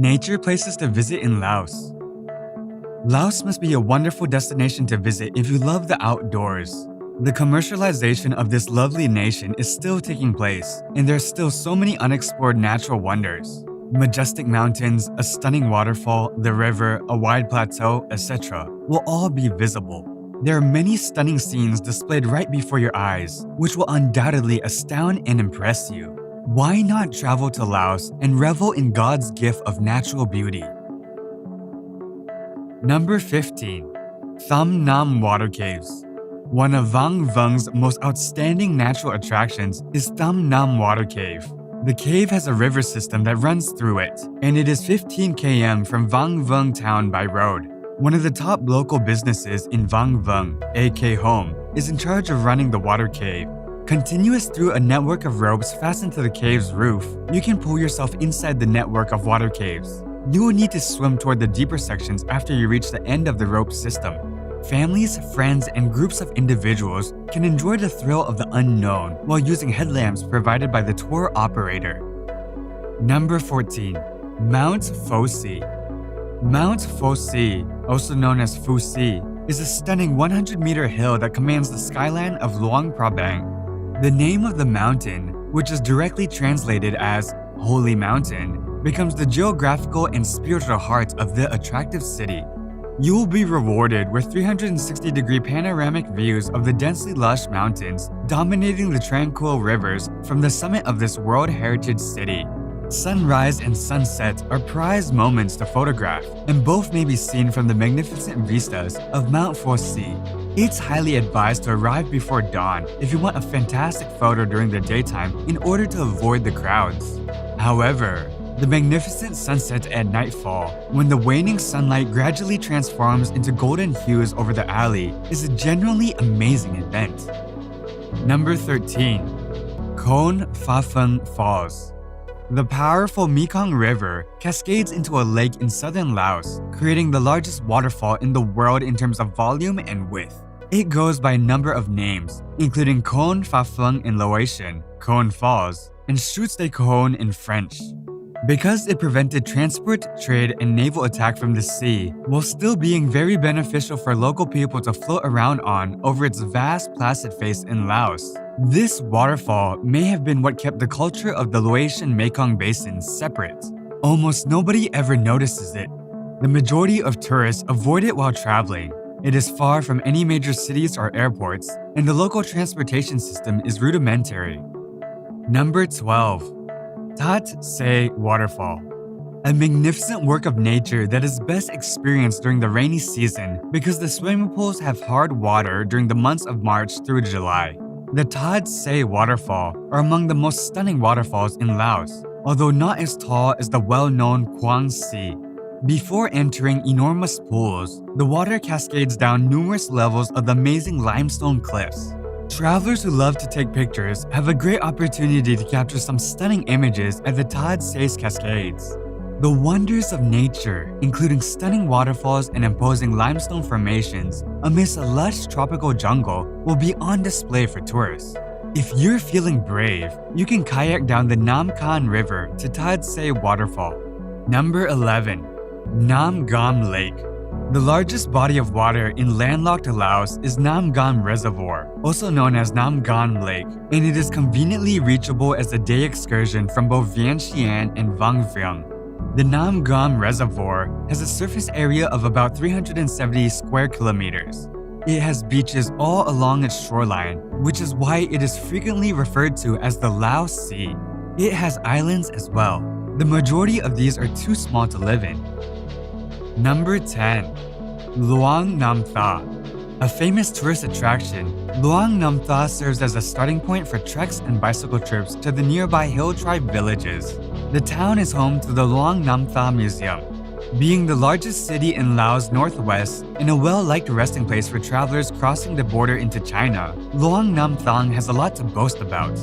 Nature places to visit in Laos. Laos must be a wonderful destination to visit if you love the outdoors. The commercialization of this lovely nation is still taking place, and there's still so many unexplored natural wonders. Majestic mountains, a stunning waterfall, the river, a wide plateau, etc. will all be visible. There are many stunning scenes displayed right before your eyes, which will undoubtedly astound and impress you. Why not travel to Laos and revel in God's gift of natural beauty? Number 15. Tham Nam Water Caves. One of Vang Vung's most outstanding natural attractions is Tham Nam Water Cave. The cave has a river system that runs through it, and it is 15 km from Vang Vung town by road. One of the top local businesses in Vang Vung, AK Home, is in charge of running the water cave. Continuous through a network of ropes fastened to the cave's roof, you can pull yourself inside the network of water caves. You will need to swim toward the deeper sections after you reach the end of the rope system. Families, friends, and groups of individuals can enjoy the thrill of the unknown while using headlamps provided by the tour operator. Number 14. Mount Fosi. Mount Fosi, also known as Fusi, is a stunning 100-meter hill that commands the skyline of Luang Prabang. The name of the mountain, which is directly translated as Holy Mountain, becomes the geographical and spiritual heart of the attractive city. You will be rewarded with 360-degree panoramic views of the densely lush mountains dominating the tranquil rivers from the summit of this World Heritage City. Sunrise and sunset are prized moments to photograph, and both may be seen from the magnificent vistas of Mount Fosi. It's highly advised to arrive before dawn if you want a fantastic photo during the daytime in order to avoid the crowds. However, the magnificent sunset at nightfall, when the waning sunlight gradually transforms into golden hues over the alley, is a genuinely amazing event. Number 13. Khon Phaphang Falls. The powerful Mekong River cascades into a lake in southern Laos, creating the largest waterfall in the world in terms of volume and width. It goes by a number of names, including Khon Phaphang in Laotian, Khon Falls, and Chutes de Khon in French. Because it prevented transport, trade, and naval attack from the sea, while still being very beneficial for local people to float around on over its vast placid face in Laos. This waterfall may have been what kept the culture of the Laotian Mekong Basin separate. Almost nobody ever notices it. The majority of tourists avoid it while traveling. It is far from any major cities or airports, and the local transportation system is rudimentary. Number 12. Tat Se Waterfall. A magnificent work of nature that is best experienced during the rainy season because the swimming pools have hard water during the months of March through July. The Tat Se Waterfall are among the most stunning waterfalls in Laos, although not as tall as the well-known Quang Si. Before entering enormous pools, the water cascades down numerous levels of the amazing limestone cliffs. Travelers who love to take pictures have a great opportunity to capture some stunning images at the Tat Se's cascades. The wonders of nature, including stunning waterfalls and imposing limestone formations amidst a lush tropical jungle, will be on display for tourists. If you're feeling brave, you can kayak down the Nam Khan River to Tat Se Waterfall. Number 11. Nam Gam Lake. The largest body of water in landlocked Laos is Nam Gam Reservoir, also known as Nam Gam Lake, and it is conveniently reachable as a day excursion from both Vientiane and Vang Vieng. The Nam Gam Reservoir has a surface area of about 370 square kilometers. It has beaches all along its shoreline, which is why it is frequently referred to as the Laos Sea. It has islands as well. The majority of these are too small to live in. Number 10. Luang Nam Tha. A famous tourist attraction, Luang Nam Tha serves as a starting point for treks and bicycle trips to the nearby hill tribe villages. The town is home to the Luang Nam Tha Museum. Being the largest city in Laos northwest and a well-liked resting place for travelers crossing the border into China, Luang Nam Thang has a lot to boast about.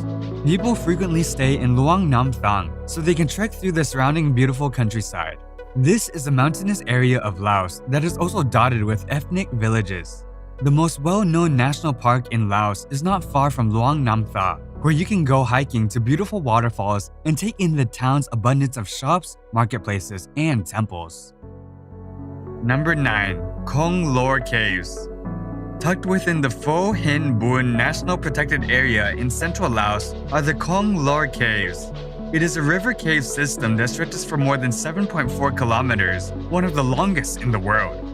People frequently stay in Luang Nam Thang so they can trek through the surrounding beautiful countryside. This is a mountainous area of Laos that is also dotted with ethnic villages. The most well-known national park in Laos is not far from Luang Nam Tha, where you can go hiking to beautiful waterfalls and take in the town's abundance of shops, marketplaces, and temples. Number 9. Khong Lor Caves. Tucked within the Pho Hin Bun National Protected Area in central Laos are the Khong Lor Caves. It is a river cave system that stretches for more than 7.4 kilometers, one of the longest in the world.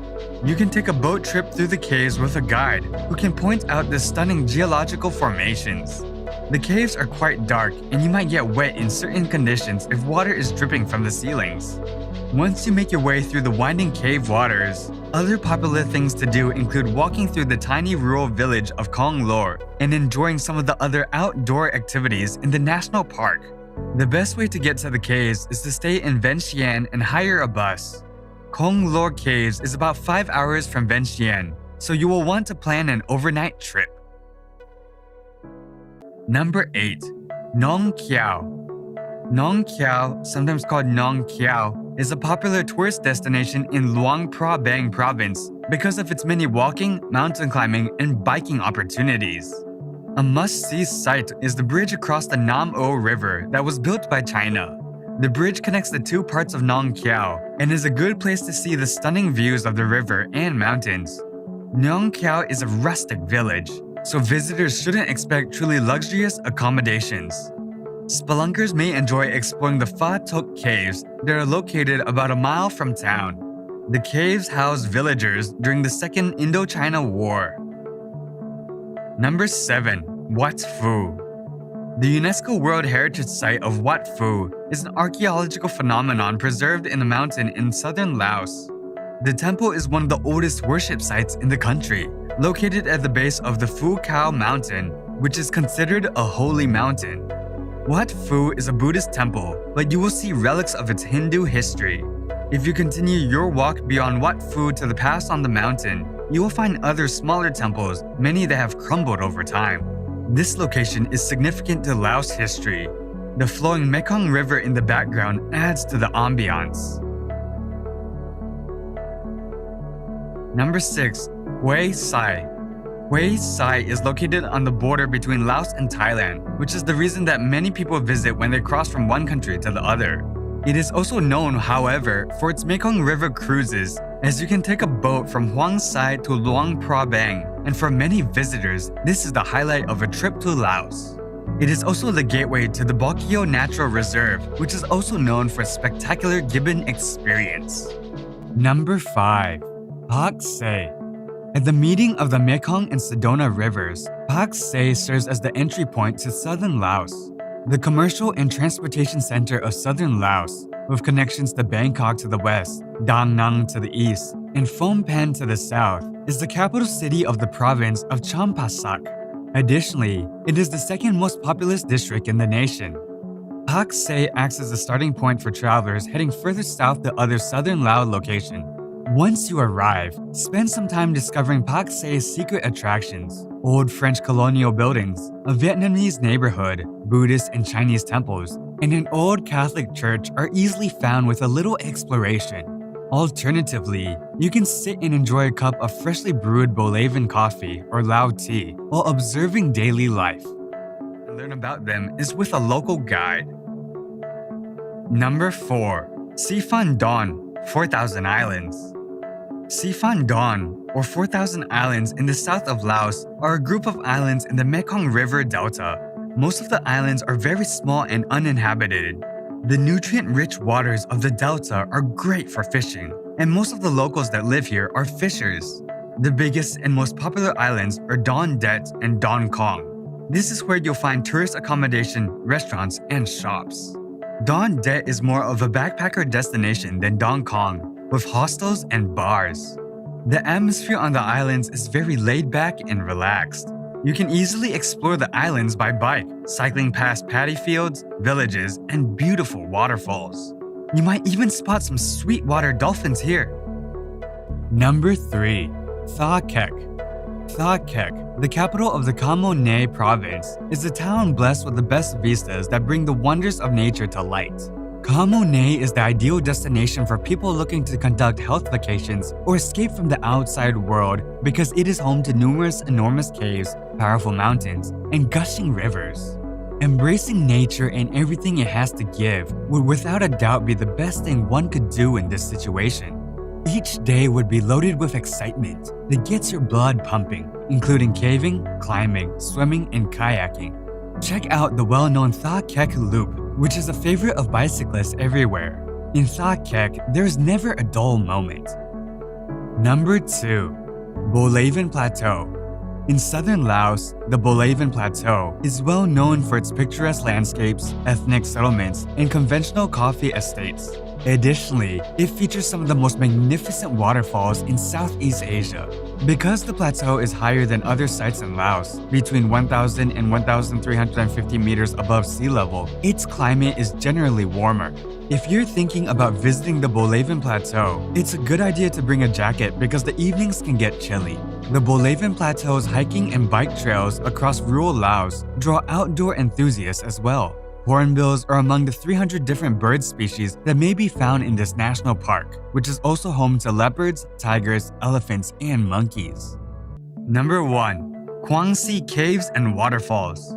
You can take a boat trip through the caves with a guide who can point out the stunning geological formations. The caves are quite dark and you might get wet in certain conditions if water is dripping from the ceilings. Once you make your way through the winding cave waters, other popular things to do include walking through the tiny rural village of Khong Lor and enjoying some of the other outdoor activities in the national park. The best way to get to the caves is to stay in Vientiane and hire a bus. Khong Lor Caves is about 5 hours from Vientiane, so you will want to plan an overnight trip. Number 8. Nong Kiao. Nong Kiao, sometimes called Nong Kiao, is a popular tourist destination in Luang Prabang province because of its many walking, mountain climbing, and biking opportunities. A must-see sight is the bridge across the Nam O River that was built by China. The bridge connects the two parts of Nong Kiao and is a good place to see the stunning views of the river and mountains. Nong Kiao is a rustic village, so visitors shouldn't expect truly luxurious accommodations. Spelunkers may enjoy exploring the Pha Tok Caves that are located about a mile from town. The caves housed villagers during the Second Indochina War. Number 7. Wat Phu. The UNESCO World Heritage Site of Wat Phu is an archaeological phenomenon preserved in a mountain in southern Laos. The temple is one of the oldest worship sites in the country, located at the base of the Phu Khao Mountain, which is considered a holy mountain. Wat Phu is a Buddhist temple, but you will see relics of its Hindu history. If you continue your walk beyond Wat Phu to the pass on the mountain, you will find other smaller temples, many that have crumbled over time. This location is significant to Laos history. The flowing Mekong River in the background adds to the ambiance. Number 6. Hue Sai. Hue Sai is located on the border between Laos and Thailand, which is the reason that many people visit when they cross from one country to the other. It is also known, however, for its Mekong River cruises, as you can take a boat from Huang Sai to Luang Prabang, and for many visitors, this is the highlight of a trip to Laos. It is also the gateway to the Bokeo Natural Reserve, which is also known for its spectacular gibbon experience. Number 5. Pak Se. At the meeting of the Mekong and Sedona rivers, Pak Se serves as the entry point to southern Laos. The commercial and transportation center of southern Laos, with connections to Bangkok to the west, Da Nang to the east, and Phnom Penh to the south, is the capital city of the province of Champasak. Additionally, it is the second most populous district in the nation. Pak Se acts as a starting point for travelers heading further south to other southern Laos locations. Once you arrive, spend some time discovering Pak Se's secret attractions. Old French colonial buildings, a Vietnamese neighborhood, Buddhist and Chinese temples, and an old Catholic church are easily found with a little exploration. Alternatively, you can sit and enjoy a cup of freshly brewed Bolaven coffee or Lao tea while observing daily life. Learn about them is with a local guide. Number 4. Siphan Don, 4,000 Islands. Siphan Don, or 4,000 Islands in the south of Laos, are a group of islands in the Mekong River Delta. Most of the islands are very small and uninhabited. The nutrient-rich waters of the delta are great for fishing, and most of the locals that live here are fishers. The biggest and most popular islands are Don Det and Don Kong. This is where you'll find tourist accommodation, restaurants, and shops. Don Det is more of a backpacker destination than Don Kong, with hostels and bars. The atmosphere on the islands is very laid back and relaxed. You can easily explore the islands by bike, cycling past paddy fields, villages, and beautiful waterfalls. You might even spot some sweetwater dolphins here. Number 3. Tha Kek. Tha Kek, the capital of the Khamo Nay province, is a town blessed with the best vistas that bring the wonders of nature to light. Khamo Nay is the ideal destination for people looking to conduct health vacations or escape from the outside world because it is home to numerous enormous caves, powerful mountains, and gushing rivers. Embracing nature and everything it has to give would without a doubt be the best thing one could do in this situation. Each day would be loaded with excitement that gets your blood pumping, including caving, climbing, swimming, and kayaking. Check out the well-known Tha Kek Loop, which is a favorite of bicyclists everywhere. In Tha Kek, there's never a dull moment. Number 2. Bolaven Plateau. In southern Laos, the Bolaven Plateau is well known for its picturesque landscapes, ethnic settlements, and conventional coffee estates. Additionally, it features some of the most magnificent waterfalls in Southeast Asia. Because the plateau is higher than other sites in Laos, between 1,000 and 1,350 meters above sea level, its climate is generally warmer. If you're thinking about visiting the Bolaven Plateau, it's a good idea to bring a jacket because the evenings can get chilly. The Bolaven Plateau's hiking and bike trails across rural Laos draw outdoor enthusiasts as well. Hornbills are among the 300 different bird species that may be found in this national park, which is also home to leopards, tigers, elephants, and monkeys. Number 1. Quang Si Caves and Waterfalls.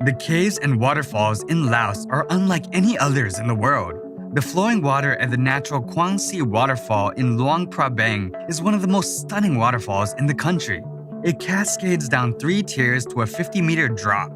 The caves and waterfalls in Laos are unlike any others in the world. The flowing water at the natural Quang Si waterfall in Luang Prabang is one of the most stunning waterfalls in the country. It cascades down 3 tiers to a 50-meter drop.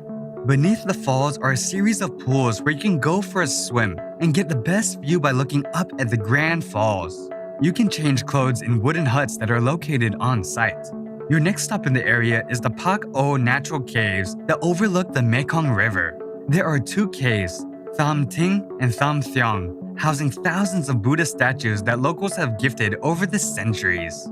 Beneath the falls are a series of pools where you can go for a swim and get the best view by looking up at the Grand Falls. You can change clothes in wooden huts that are located on site. Your next stop in the area is the Pak O Natural Caves that overlook the Mekong River. There are 2 caves, Tham Ting and Tham Thiong, housing thousands of Buddha statues that locals have gifted over the centuries.